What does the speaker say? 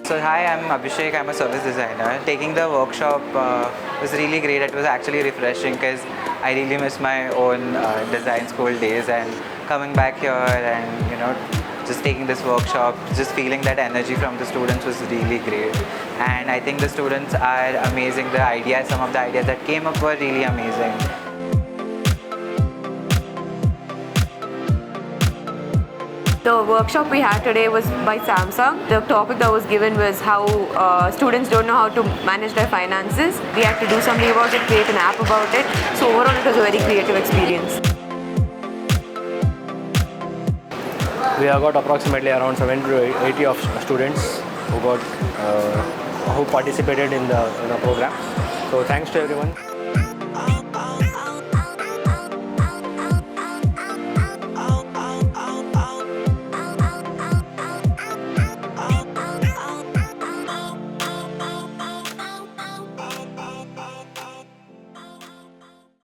So hi, I'm Abhishek. I'm a service designer. Taking the workshop was really great. It was actually refreshing because I really miss my own design school days, and coming back here and just taking this workshop, just feeling that energy from the students was really great. And I think the students are amazing. The ideas, some of the ideas that came up were really amazing. The workshop we had today was by Samsung. The topic that was given was how students don't know how to manage their finances. We had to do something about it, create an app about it. So overall it was a very creative experience. We have got approximately around 70 to 80 of students who participated in the program. So thanks to everyone.